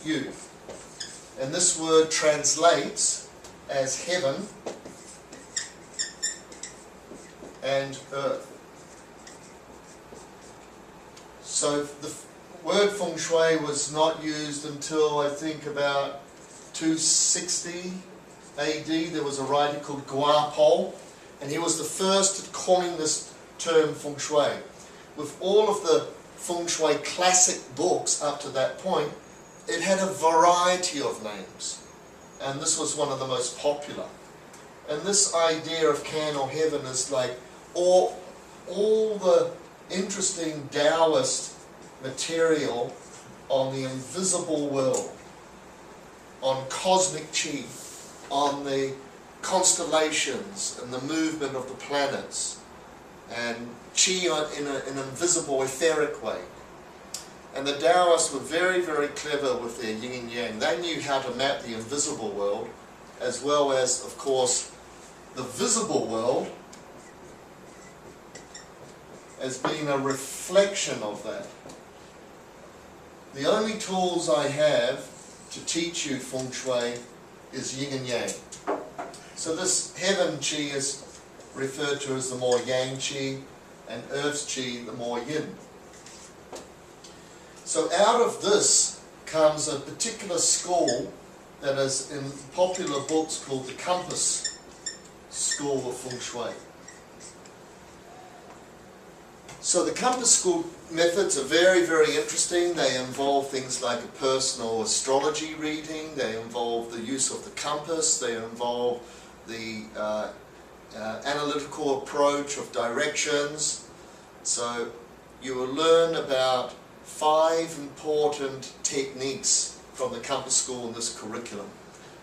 Yu. And this word translates as heaven and earth. So the word Feng Shui was not used until I think about 260 AD. There was a writer called Guapol, and he was the first to coin this term Feng Shui. With all of the Feng Shui classic books up to that point, it had a variety of names, and this was one of the most popular. And this idea of can or heaven is like all the interesting Taoist material on the invisible world, on cosmic chi, on the constellations and the movement of the planets, and chi in an invisible, etheric way. And the Taoists were very, very clever with their yin and yang. They knew how to map the invisible world, as well as, of course, the visible world, as being a reflection of that. The only tools I have to teach you Feng Shui is yin and yang. So this heaven chi is referred to as the more yang chi, and earth's chi the more yin. So out of this comes a particular school that is in popular books called the Compass School of Feng Shui. So the Compass School methods are very, very interesting. They involve things like a personal astrology reading. They involve the use of the compass. They involve the analytical approach of directions. So you will learn about 5 important techniques from the Compass School in this curriculum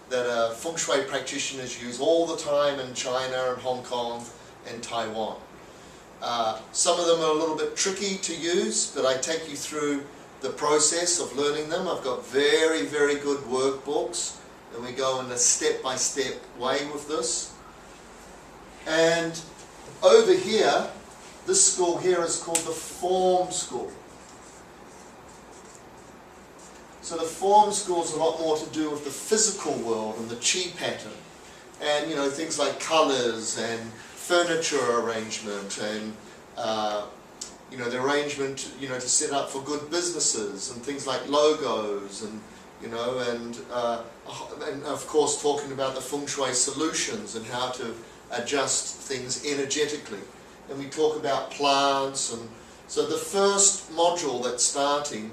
that Feng Shui practitioners use all the time in China and Hong Kong and Taiwan. Some of them are a little bit tricky to use, but I take you through the process of learning them. I've got very, very good workbooks, and we go in a step-by-step way with this. And over here, this school here is called the Form School. So the Form School is a lot more to do with the physical world and the chi pattern, and things like colours and furniture arrangement and the arrangement to set up for good businesses and things like logos and and of course talking about the Feng Shui solutions and how to adjust things energetically. And we talk about plants, and so the first module that's starting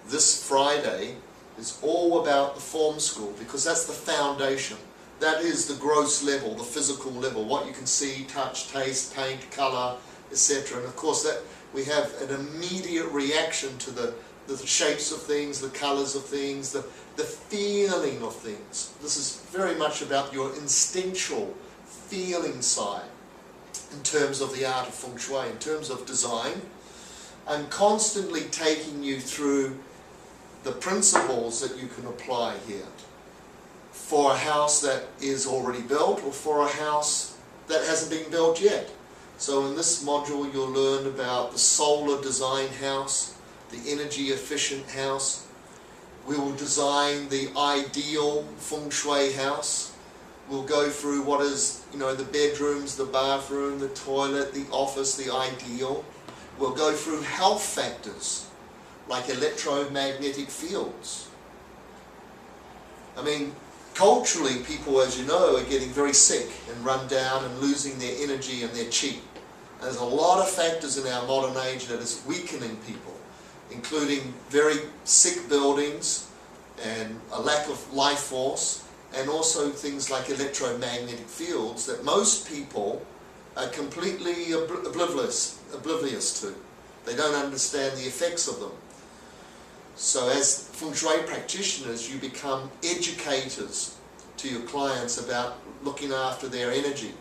this Friday is all about the Form School, because that's the foundation. That is the gross level, the physical level, what you can see, touch, taste, paint, colour, etc. And of course that we have an immediate reaction to the shapes of things, the colours of things, the feeling of things. This is very much about your instinctual feeling side in terms of the art of Feng Shui, in terms of design. I'm constantly taking you through the principles that you can apply here for a house that is already built or for a house that hasn't been built yet. So in this module you'll learn about the solar design house, the energy efficient house. We will design the ideal Feng Shui house. We'll go through what is, the bedrooms, the bathroom, the toilet, the office, the ideal. We'll go through health factors like electromagnetic fields. I mean, culturally, people, as you know, are getting very sick and run down and losing their energy and their chi. And there's a lot of factors in our modern age that is weakening people, including very sick buildings and a lack of life force, and also things like electromagnetic fields that most people are completely oblivious to. They don't understand the effects of them. So as Feng Shui practitioners, you become educators to your clients about looking after their energy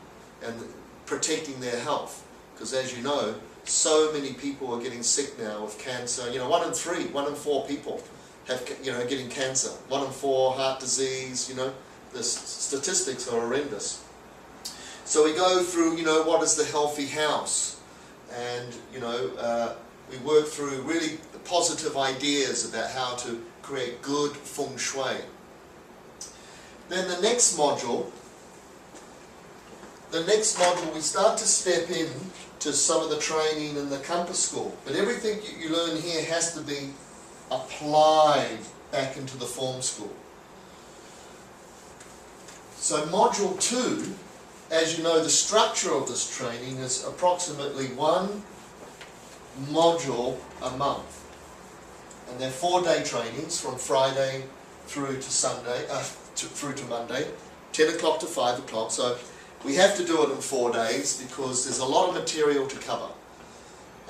and protecting their health. Because as you know, so many people are getting sick now with cancer. 1 in 3, 1 in 4 people have, getting cancer. 1 in 4 heart disease. The statistics are horrendous. So we go through, what is the healthy house, and We work through really positive ideas about how to create good Feng Shui. Then the next module we start to step in to some of the training in the compass school. But everything you learn here has to be applied back into the form school. So module 2, as you know, the structure of this training is approximately 1 module a month. And they're 4-day trainings from Friday through to Sunday, through to Monday, 10 o'clock to 5 o'clock. So we have to do it in 4 days because there's a lot of material to cover.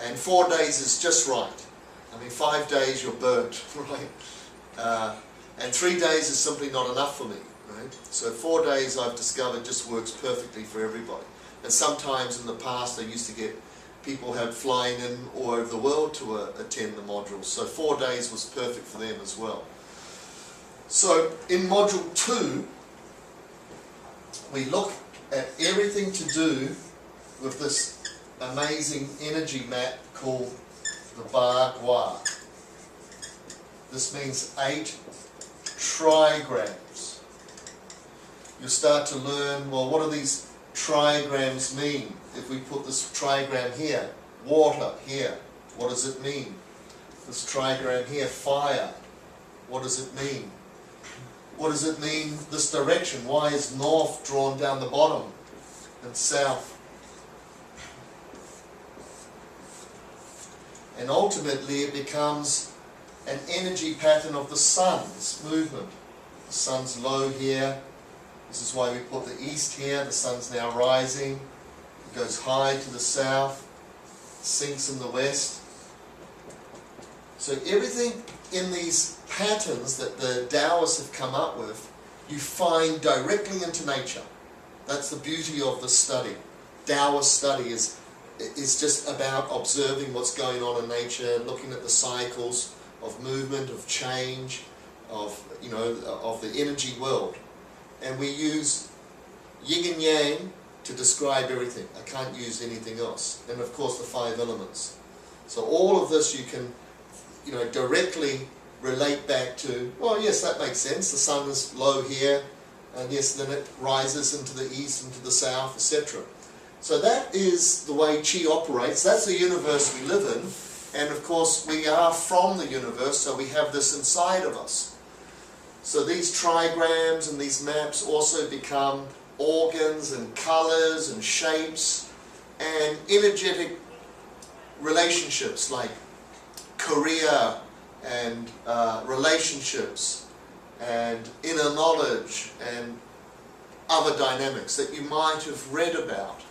And 4 days is just right. I mean, 5 days you're burnt, right? And 3 days is simply not enough for me, right? So 4 days I've discovered just works perfectly for everybody. And sometimes in the past I used to get people had flying in all over the world to attend the modules. So 4 days was perfect for them as well. So in module 2, we look at everything to do with this amazing energy map called the Ba Gua. This means 8 trigrams. You start to learn, well, what do these trigrams mean? If we put this trigram here, water here, what does it mean? This trigram here, fire, what does it mean? What does it mean this direction? Why is north drawn down the bottom and south? And ultimately it becomes an energy pattern of the sun's movement. The sun's low here. This is why we put the east here. The sun's now rising. It goes high to the south, sinks in the west. So everything in these patterns that the Taoists have come up with, you find directly into nature. That's the beauty of the study. Taoist study is just about observing what's going on in nature, looking at the cycles of movement, of change, of the energy world. And we use yin and yang to describe everything. I can't use anything else. And of course the 5 elements. So all of this you can directly relate back to, well, yes, that makes sense. The sun is low here, and yes, then it rises into the east, into the south, etc. So that is the way Qi operates. That's the universe we live in. And of course, we are from the universe, so we have this inside of us. So these trigrams and these maps also become organs and colors and shapes and energetic relationships like career and relationships and inner knowledge and other dynamics that you might have read about.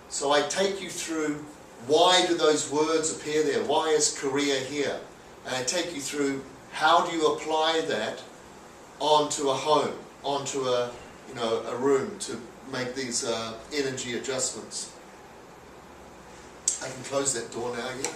So I take you through why do those words appear there, why is career here, and I take you through how do you apply that onto a home, onto a room to make these energy adjustments. I can close that door now, yeah?